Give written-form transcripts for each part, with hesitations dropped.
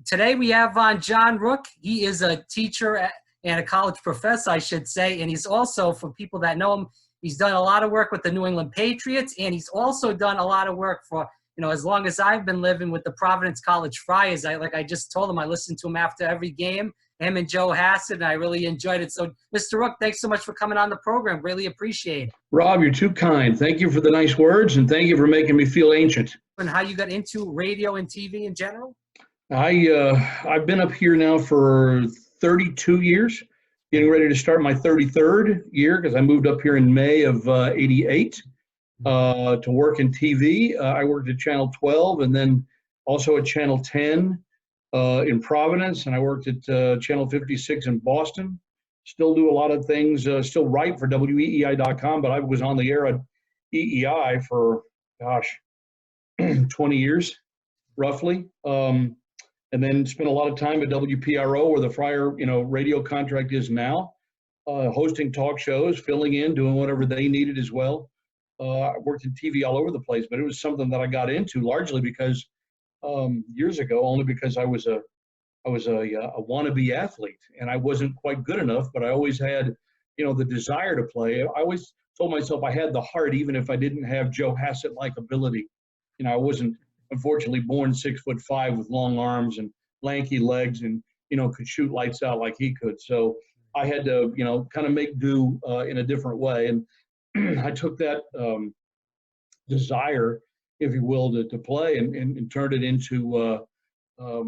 Today we have on John Rooke. He is a teacher and a college professor, I should say, and he's also, for people that know him, he's done a lot of work with the New England Patriots, and he's also done a lot of work for, as long as I've been living with the Providence College Friars. Like I just told him, I listened to him after every game, him and Joe Hassett, and I really enjoyed it. So, Mr. Rooke, thanks so much for coming on the program. Really appreciate it. Rob, you're too kind. Thank you for the nice words, and thank you for making me feel ancient. And how you got into radio and TV in general? I've been up here now for 32 years, getting ready to start my 33rd year because I moved up here in May of '88 to work in TV. I worked at Channel 12 and then also at Channel 10 in Providence, and I worked at Channel 56 in Boston. Still do a lot of things, still write for WEEI.com, but I was on the air at EEI for, 20 years, roughly. And then spent a lot of time at WPRO, where the Friar, radio contract is now, hosting talk shows, filling in, doing whatever they needed as well. I worked in TV all over the place, but it was something that I got into largely because years ago, only because I was a wannabe athlete, and I wasn't quite good enough, but I always had, the desire to play. I always told myself I had the heart, even if I didn't have Joe Hassett-like ability. I wasn't, unfortunately, born 6'5" with long arms and lanky legs and, could shoot lights out like he could. So I had to, kind of make do in a different way. And I took that desire, if you will, to play and turned it into, a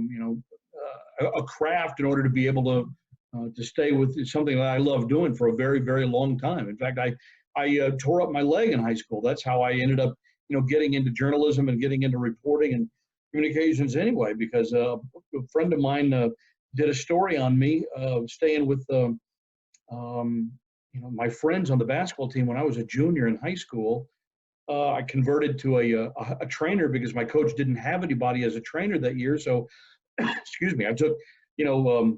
craft in order to be able to stay with something that I love doing for a very, very long time. In fact, I tore up my leg in high school. That's how I ended up getting into journalism and getting into reporting and communications anyway, because a friend of mine did a story on me staying with, my friends on the basketball team when I was a junior in high school. I converted to a trainer because my coach didn't have anybody as a trainer that year. So, excuse me, I took, took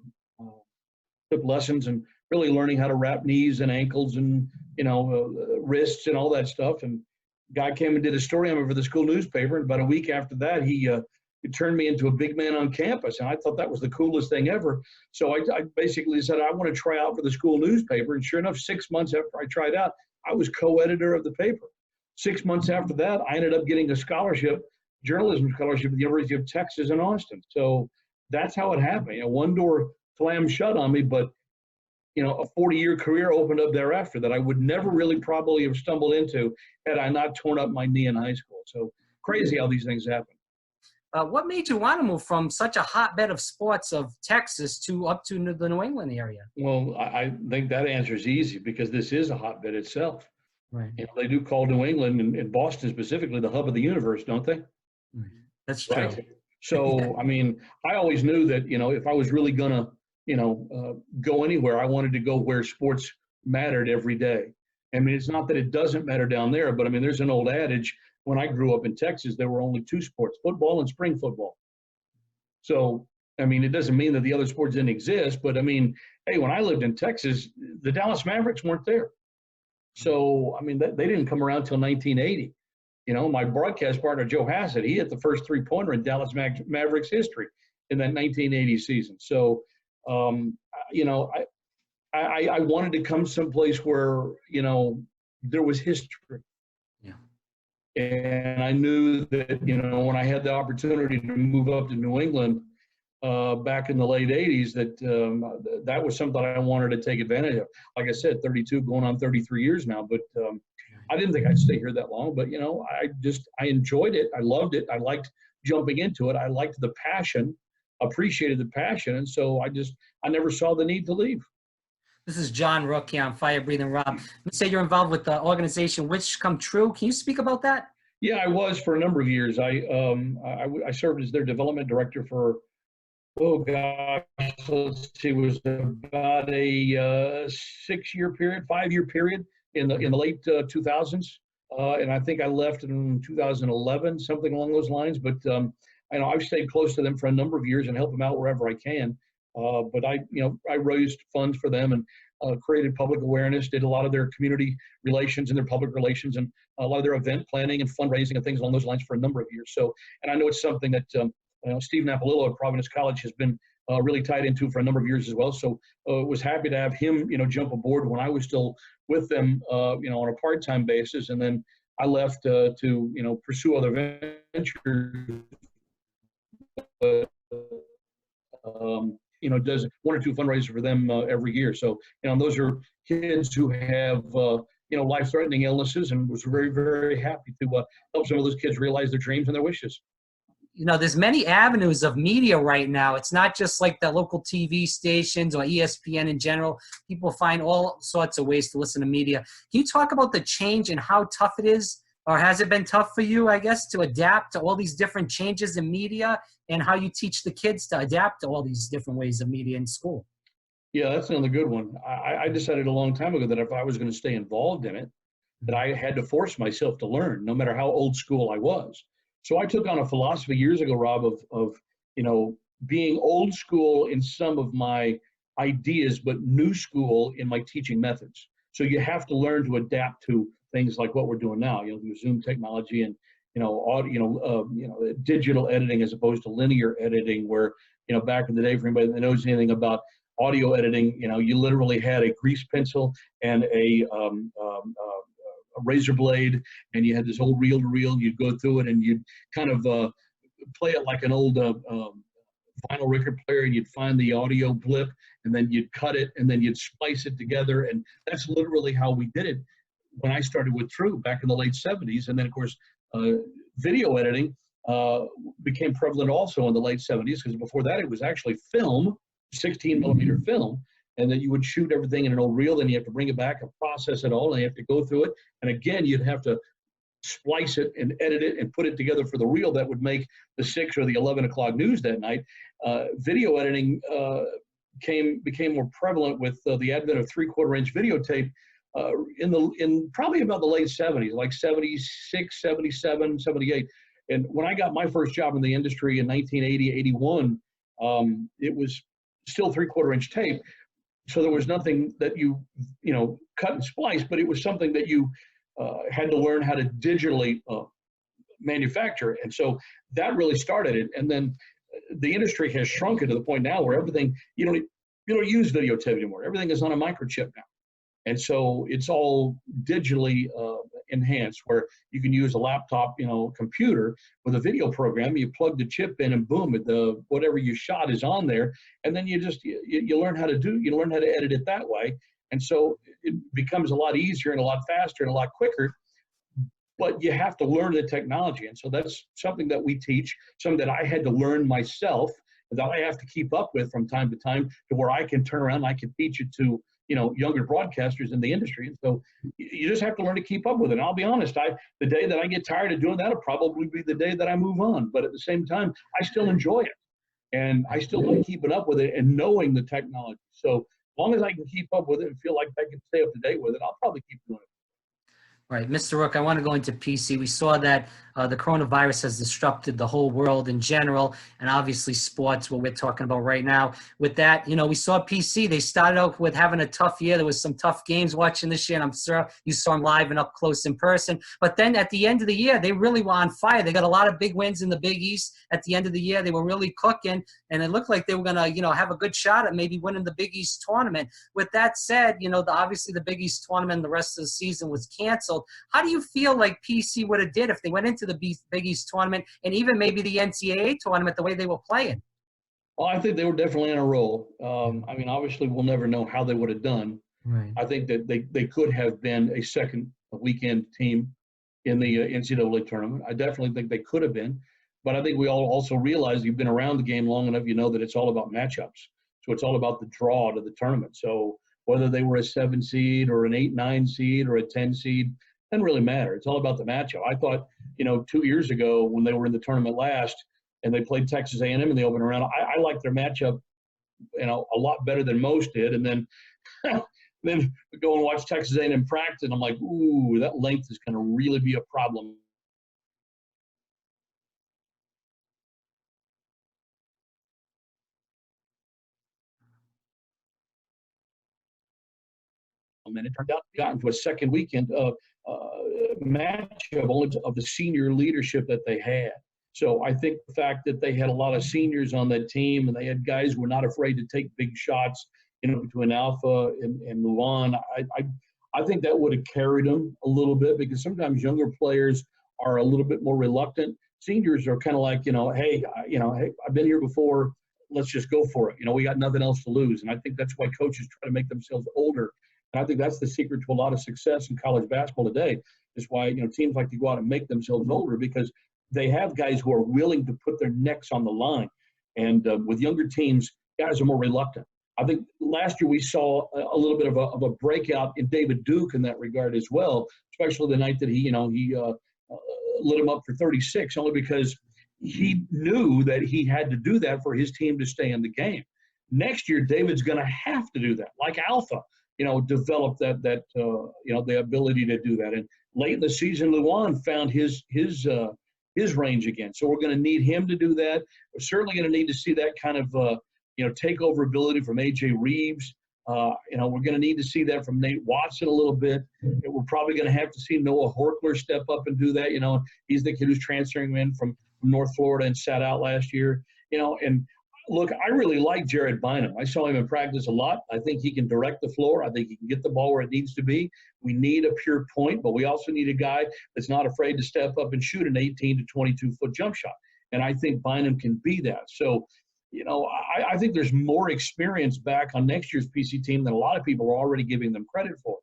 lessons and really learning how to wrap knees and ankles and, wrists and all that stuff. And guy came and did a story on me for the school newspaper, and about a week after that, he turned me into a big man on campus, and I thought that was the coolest thing ever. So I basically said, I want to try out for the school newspaper, and sure enough, 6 months after I tried out, I was co-editor of the paper. 6 months after that, I ended up getting a scholarship, journalism scholarship at the University of Texas in Austin. So that's how it happened. One door slammed shut on me, but a 40-year career opened up thereafter that I would never really probably have stumbled into had I not torn up my knee in high school. So crazy how these things happen. What made you want to move from such a hotbed of sports of Texas to up to the New England area? Well, I think that answer is easy because this is a hotbed itself. Right. They do call New England and Boston specifically the hub of the universe, don't they? Right. That's true. Right? So, I always knew that, if I was really going to, go anywhere, I wanted to go where sports mattered every day. It's not that it doesn't matter down there, but there's an old adage. When I grew up in Texas, there were only two sports, football and spring football. So, it doesn't mean that the other sports didn't exist, but hey, when I lived in Texas, the Dallas Mavericks weren't there. So, they didn't come around till 1980. My broadcast partner, Joe Hassett, he hit the first three-pointer in Dallas Mavericks history in that 1980 season. So, I wanted to come someplace where, there was history. Yeah. And I knew that, when I had the opportunity to move up to New England back in the late 80s, that was something I wanted to take advantage of. Like I said, 32, going on 33 years now, but I didn't think I'd stay here that long. But, I enjoyed it. I loved it. I liked jumping into it. I liked the passion, appreciated the passion. And so I never saw the need to leave. This is John Rooke here on Fire Breathing Rob. You say you're involved with the organization Which Come True. Can you speak about that? Yeah, I was for a number of years. I served as their development director for, let's see, it was about a 5-year period in the late 2000s. And I think I left in 2011, something along those lines. But I've stayed close to them for a number of years and help them out wherever I can. But I raised funds for them and created public awareness, did a lot of their community relations and their public relations and a lot of their event planning and fundraising and things along those lines for a number of years. So, and I know it's something that Steve Napolillo at Providence College has been really tied into for a number of years as well. So was happy to have him, jump aboard when I was still with them, on a part-time basis. And then I left to, pursue other ventures. Does one or two fundraisers for them every year. So, those are kids who have, life-threatening illnesses, and was very, very happy to help some of those kids realize their dreams and their wishes. There's many avenues of media right now. It's not just like the local TV stations or ESPN in general. People find all sorts of ways to listen to media. Can you talk about the change and how tough it is, or has it been tough for you, I guess, to adapt to all these different changes in media, and how you teach the kids to adapt to all these different ways of media in school? Yeah, that's another good one. I decided a long time ago that if I was going to stay involved in it, that I had to force myself to learn, no matter how old school I was. So I took on a philosophy years ago, Rob, of being old school in some of my ideas, but new school in my teaching methods. So you have to learn to adapt to things like what we're doing now, through Zoom technology and audio, digital editing as opposed to linear editing, where back in the day, for anybody that knows anything about audio editing, you literally had a grease pencil and a razor blade, and you had this old reel to reel. You'd go through it and you'd kind of play it like an old vinyl record player, and you'd find the audio blip, and then you'd cut it, and then you'd splice it together. And that's literally how we did it when I started with True back in the late 70s. And then, of course, video editing became prevalent also in the late 70s, because before that it was actually film, 16 millimeter film, and then you would shoot everything in an old reel, then you have to bring it back and process it all, and you have to go through it. And again, you'd have to splice it and edit it and put it together for the reel that would make the 6 or the 11 o'clock news that night. Video editing became more prevalent with the advent of 3/4-inch videotape in probably about the late 70s, like 76, 77, 78. And when I got my first job in the industry in 1980, 81, it was still 3/4-inch tape. So there was nothing that you cut and splice, but it was something that you had to learn how to digitally manufacture. And so that really started it. And then the industry has shrunken to the point now where everything, you don't use videotape anymore. Everything is on a microchip now. And so it's all digitally enhanced, where you can use a laptop, computer with a video program. You plug the chip in, and boom, whatever you shot is on there. And then you learn how to edit it that way. And so it becomes a lot easier and a lot faster and a lot quicker. But you have to learn the technology. And so that's something that we teach, something that I had to learn myself, that I have to keep up with from time to time, to where I can turn around and I can teach it to younger broadcasters in the industry. And so you just have to learn to keep up with it. And I'll be honest, the day that I get tired of doing that will probably be the day that I move on. But at the same time, I still enjoy it. And I still like keeping up with it and knowing the technology. So as long as I can keep up with it and feel like I can stay up to date with it, I'll probably keep doing it. Right. Mr. Rooke, I want to go into PC. We saw that the coronavirus has disrupted the whole world in general, and obviously sports, what we're talking about right now. With that, we saw PC. They started out with having a tough year. There was some tough games watching this year, and I'm sure you saw them live and up close in person. But then at the end of the year, they really were on fire. They got a lot of big wins in the Big East. At the end of the year, they were really cooking, and it looked like they were going to, have a good shot at maybe winning the Big East tournament. With that said, obviously the Big East tournament, the rest of the season was canceled. How do you feel like PC would have did if they went into the Big East tournament and even maybe the NCAA tournament the way they were playing? Well, I think they were definitely in a roll. Obviously, we'll never know how they would have done. Right. I think that they could have been a second weekend team in the NCAA tournament. I definitely think they could have been. But I think we all also realize, you've been around the game long enough, that it's all about matchups. So it's all about the draw to the tournament. So whether they were a 7 seed or an 8-9 seed or a 10 seed, doesn't really matter. It's all about the matchup. I thought, 2 years ago when they were in the tournament last and they played Texas A&M in the opening round, I liked their matchup, a lot better than most did. And then, then we go and watch Texas A&M practice, and I'm like, ooh, that length is going to really be a problem. And it turned out to got into a second weekend of matchup only of the senior leadership that they had. So I think the fact that they had a lot of seniors on that team and they had guys who were not afraid to take big shots, between Alpha and Luan, I think that would have carried them a little bit, because sometimes younger players are a little bit more reluctant. Seniors are kind of like, hey, I've been here before. Let's just go for it. We got nothing else to lose. And I think that's why coaches try to make themselves older. And I think that's the secret to a lot of success in college basketball today. Is why, teams like to go out and make themselves older, because they have guys who are willing to put their necks on the line. And with younger teams, guys are more reluctant. I think last year we saw a little bit of a breakout in David Duke in that regard as well, especially the night that he lit him up for 36, only because he knew that he had to do that for his team to stay in the game. Next year, David's going to have to do that, like Alpha, develop that the ability to do that. And late in the season, Luan found his range again. So we're going to need him to do that. We're certainly going to need to see that kind of takeover ability from AJ Reeves. We're going to need to see that from Nate Watson a little bit. And we're probably going to have to see Noah Horkler step up and do that. He's the kid who's transferring in from North Florida and sat out last year. And look, I really like Jared Bynum. I saw him in practice a lot. I think he can direct the floor. I think he can get the ball where it needs to be. We need a pure point, but we also need a guy that's not afraid to step up and shoot an 18 to 22-foot jump shot. And I think Bynum can be that. So, I think there's more experience back on next year's PC team than a lot of people are already giving them credit for.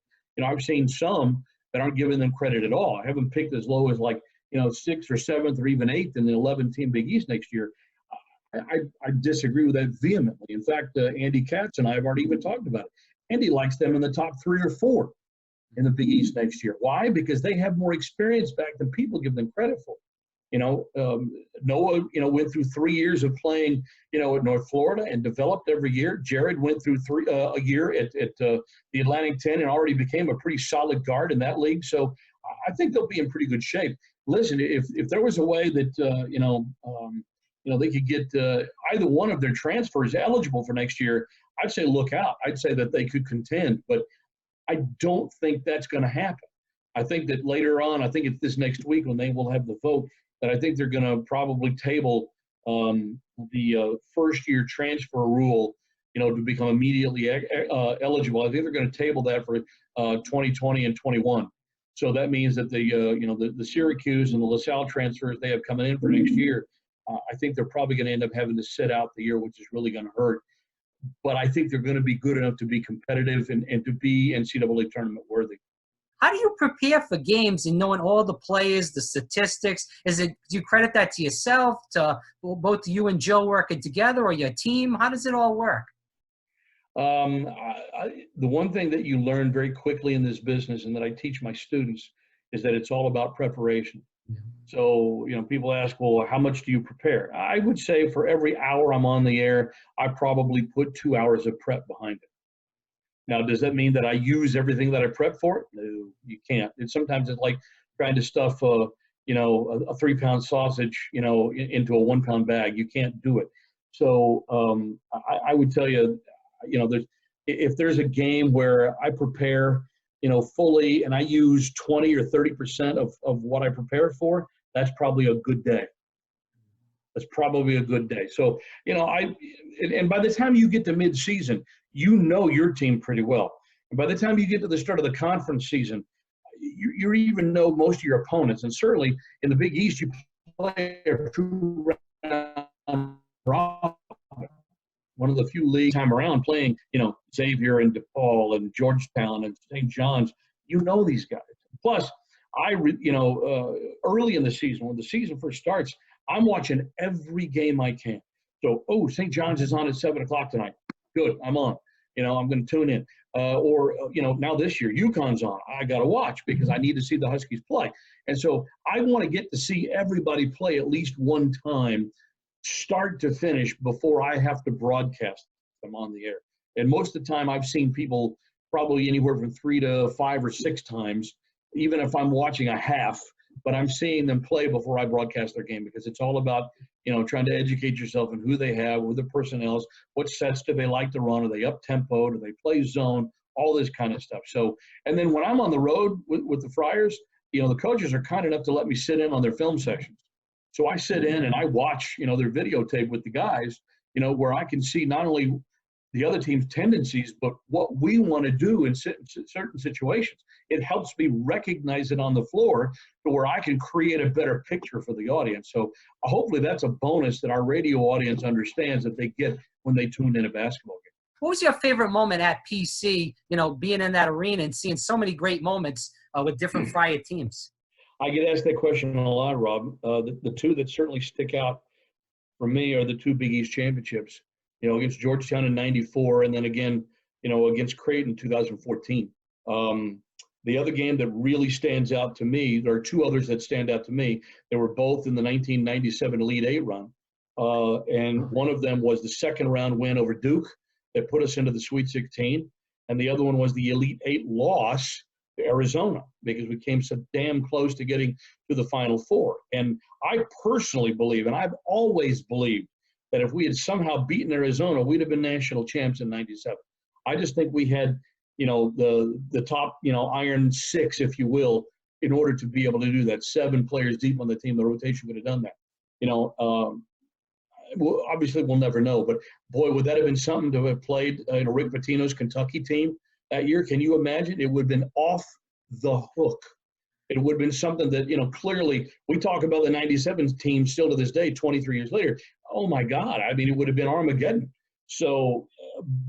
I've seen some that aren't giving them credit at all. I haven't picked as low as 6th or 7th or even 8th in the 11-team Big East next year. I disagree with that vehemently. In fact, Andy Katz and I have already even talked about it. Andy likes them in the top 3 or 4 in the Big East next year. Why? Because they have more experience back than people give them credit for. Noah, went through 3 years of playing, at North Florida and developed every year. Jared went through a year at the Atlantic 10 and already became a pretty solid guard in that league. So I think they'll be in pretty good shape. Listen, if there was a way that, they could get either one of their transfers eligible for next year, I'd say look out. I'd say that they could contend, but I don't think that's going to happen. I think that later on, I think it's this next week when they will have the vote, that I think they're going to probably table the first-year transfer rule, to become immediately eligible. I think they're going to table that for 2020 and 21. So that means that the Syracuse and the LaSalle transfers they have coming in for next year, I think they're probably going to end up having to sit out the year, which is really going to hurt. But I think they're going to be good enough to be competitive and to be NCAA tournament worthy. How do you prepare for games and knowing all the players, the statistics? Do you credit that to yourself, to both you and Joe working together, or your team? How does it all work? The one thing that you learn very quickly in this business, and that I teach my students, is that it's all about preparation. Yeah. So, people ask, well, how much do you prepare? I would say for every hour I'm on the air, I probably put 2 hours of prep behind it. Now, does that mean that I use everything that I prep for it? No, you can't. Sometimes it's like trying to stuff, a 3-pound sausage, into a 1-pound bag. You can't do it. So I would tell you, if there's a game where I prepare, fully, and I use 20 or 30% of what I prepare for, that's probably a good day. That's probably a good day. So, and by the time you get to mid-season, your team pretty well. And by the time you get to the start of the conference season, you even know most of your opponents. And certainly in the Big East, you play a two-round robin. One of the few leagues time around playing, Xavier and DePaul and Georgetown and St. John's. These guys. Plus, early in the season, when the season first starts, I'm watching every game I can. So, St. John's is on at 7 o'clock tonight. Good, I'm on. I'm going to tune in. Now this year, UConn's on. I got to watch because I need to see the Huskies play. And so I want to get to see everybody play at least one time, start to finish, before I have to broadcast them on the air. And most of the time I've seen people probably anywhere from 3 to 5 or 6 times, even if I'm watching a half, but I'm seeing them play before I broadcast their game, because it's all about, trying to educate yourself in who they have, who the personnel is, what sets do they like to run, are they up tempo, do they play zone, all this kind of stuff. So, and then when I'm on the road with the Friars, the coaches are kind enough to let me sit in on their film sections. So I sit in and I watch, their videotape with the guys, where I can see not only the other team's tendencies, but what we want to do in certain situations. It helps me recognize it on the floor to where I can create a better picture for the audience. So hopefully that's a bonus that our radio audience understands that they get when they tune in a basketball game. What was your favorite moment at PC, being in that arena and seeing so many great moments with different Friar teams? I get asked that question a lot, Rob. The two that certainly stick out for me are the two Big East championships, against Georgetown in '94 and then again, against Creighton in 2014. The other game that really stands out to me, there are two others that stand out to me. They were both in the 1997 Elite Eight run. And one of them was the second round win over Duke that put us into the Sweet 16. And the other one was the Elite Eight loss to Arizona because we came so damn close to getting to the Final Four. And I personally believe, and I've always believed, that if we had somehow beaten Arizona, we'd have been national champs in '97. I just think we had, the top, iron six, if you will, in order to be able to do that. 7 players deep on the team, the rotation would have done that. Well, obviously we'll never know, but boy, would that have been something to have played Rick Pitino's Kentucky team that year. Can you imagine? It would have been off the hook. It would have been something that, clearly we talk about the '97 team still to this day, 23 years later. Oh my God. I mean, it would have been Armageddon. So,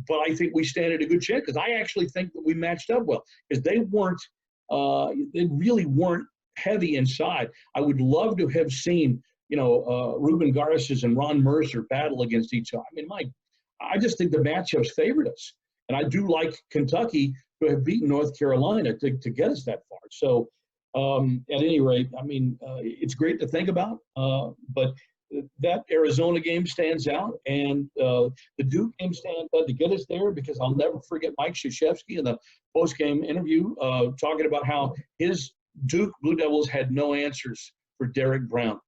but I think we stand at a good chance because I actually think that we matched up well because they really weren't heavy inside. I would love to have seen, Ruben Garces and Ron Mercer battle against each other. I mean, I just think the matchups favored us. And I do like Kentucky to have beaten North Carolina to get us that far. So at any rate, I mean, it's great to think about, but that Arizona game stands out, and the Duke game stands out to get us there because I'll never forget Mike Krzyzewski in the post-game interview talking about how his Duke Blue Devils had no answers for Derek Brown.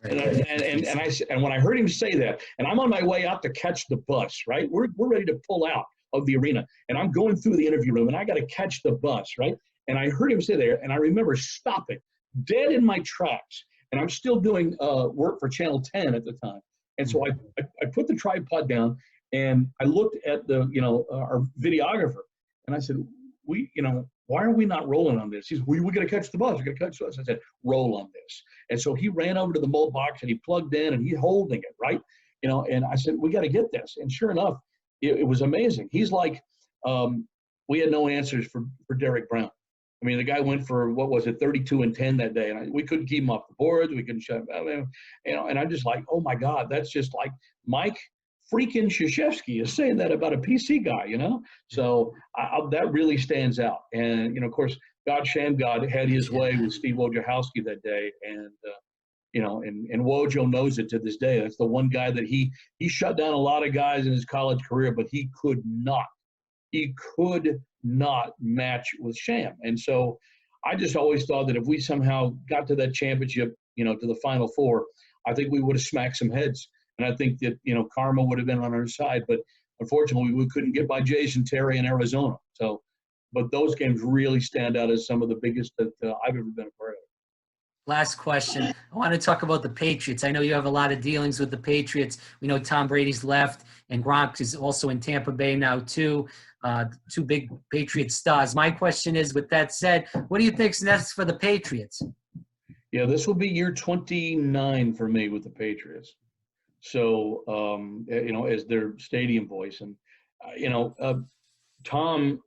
And when I heard him say that, and I'm on my way out to catch the bus, right? We're ready to pull out of the arena, and I'm going through the interview room, and I got to catch the bus, right? And I heard him say there, and I remember stopping dead in my tracks. And I'm still doing work for Channel 10 at the time. And so I put the tripod down and I looked at our videographer and I said, why are we not rolling on this? He said, we're going to catch the bus. We're going to catch the bus. I said, roll on this. And so he ran over to the mult box and he plugged in and he's holding it, right? And I said, we got to get this. And sure enough, it was amazing. He's like, we had no answers for Derek Brown. I mean, the guy went for, 32 and 10 that day. And we couldn't keep him off the boards. We couldn't shut him down. And I'm just like, oh, my God, that's just like Mike freaking Krzyzewski is saying that about a PC guy, So that really stands out. And, of course, God had his way with Steve Wojciechowski that day. And, and Wojo knows it to this day. That's the one guy that he shut down a lot of guys in his college career, but he could not match with Sham. And so I just always thought that if we somehow got to that championship, to the Final Four, I think we would have smacked some heads. And I think that, karma would have been on our side. But unfortunately, we couldn't get by Jason Terry in Arizona. So, but those games really stand out as some of the biggest that I've ever been a part of. Last question. I want to talk about the Patriots. I know you have a lot of dealings with the Patriots. We know Tom Brady's left, and Gronk is also in Tampa Bay now too. Two big Patriot stars. My question is, with that said, what do you think's next for the Patriots? Yeah, this will be year 29 for me with the Patriots. So, as their stadium voice. And, Tom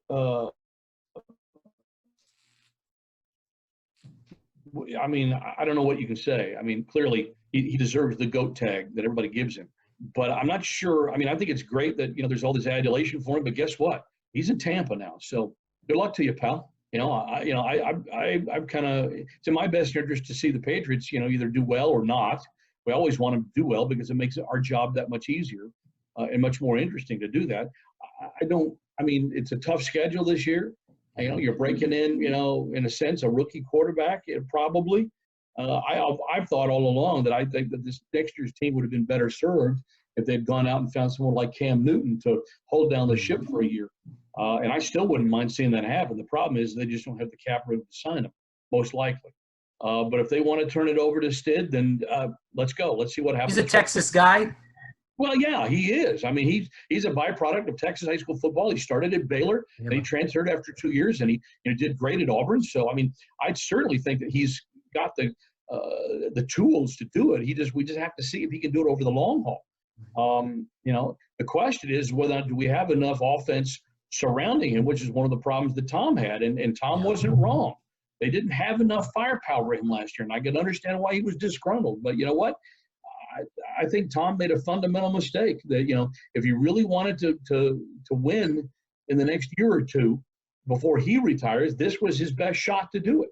I mean, I don't know what you can say. I mean, clearly he deserves the GOAT tag that everybody gives him. But I'm not sure. I mean, I think it's great that, there's all this adulation for him. But guess what? He's in Tampa now. So good luck to you, pal. I've kind of, it's in my best interest to see the Patriots, either do well or not. We always want them to do well because it makes our job that much easier and much more interesting to do that. It's a tough schedule this year. You're breaking in a sense, a rookie quarterback, probably. I've thought all along that I think that this next year's team would have been better served if they'd gone out and found someone like Cam Newton to hold down the ship for a year. And I still wouldn't mind seeing that happen. The problem is they just don't have the cap room to sign him, most likely. But if they want to turn it over to Stid, then let's go. Let's see what happens. He's a Texas guy. Well, yeah, he is. I mean, he's a byproduct of Texas high school football. He started at Baylor, and he transferred after 2 years, and he did great at Auburn. So, I mean, I'd certainly think that he's got the tools to do it. We just have to see if he can do it over the long haul. The question is whether do we have enough offense surrounding him, which is one of the problems that Tom had, and Tom wasn't wrong. They didn't have enough firepower in him last year, and I can understand why he was disgruntled. But you know what? I think Tom made a fundamental mistake that, if he really wanted to win in the next year or two before he retires, this was his best shot to do it.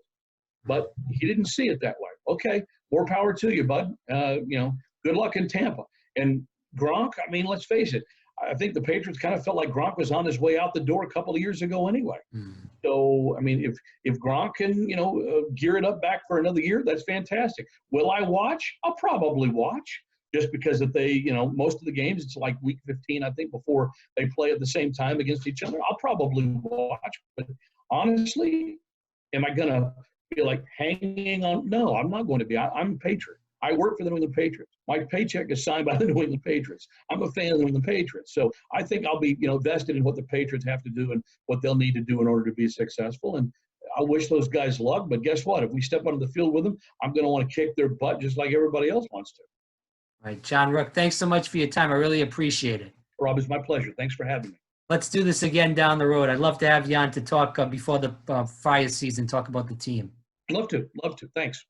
But he didn't see it that way. Okay, more power to you, bud. Good luck in Tampa. And Gronk, I mean, let's face it. I think the Patriots kind of felt like Gronk was on his way out the door a couple of years ago anyway. So, I mean, if Gronk can, gear it up back for another year, that's fantastic. Will I watch? I'll probably watch just because if they, most of the games, it's like week 15, I think, before they play at the same time against each other. I'll probably watch. But honestly, am I going to be like hanging on? No, I'm not going to be. I'm a Patriot. I work for the New England Patriots. My paycheck is signed by the New England Patriots. I'm a fan of the New England Patriots. So I think I'll be, vested in what the Patriots have to do and what they'll need to do in order to be successful. And I wish those guys luck. But guess what? If we step onto the field with them, I'm going to want to kick their butt just like everybody else wants to. All right, John Rooke, thanks so much for your time. I really appreciate it. Rob, it's my pleasure. Thanks for having me. Let's do this again down the road. I'd love to have you on to talk before the Friars season, talk about the team. Love to. Thanks.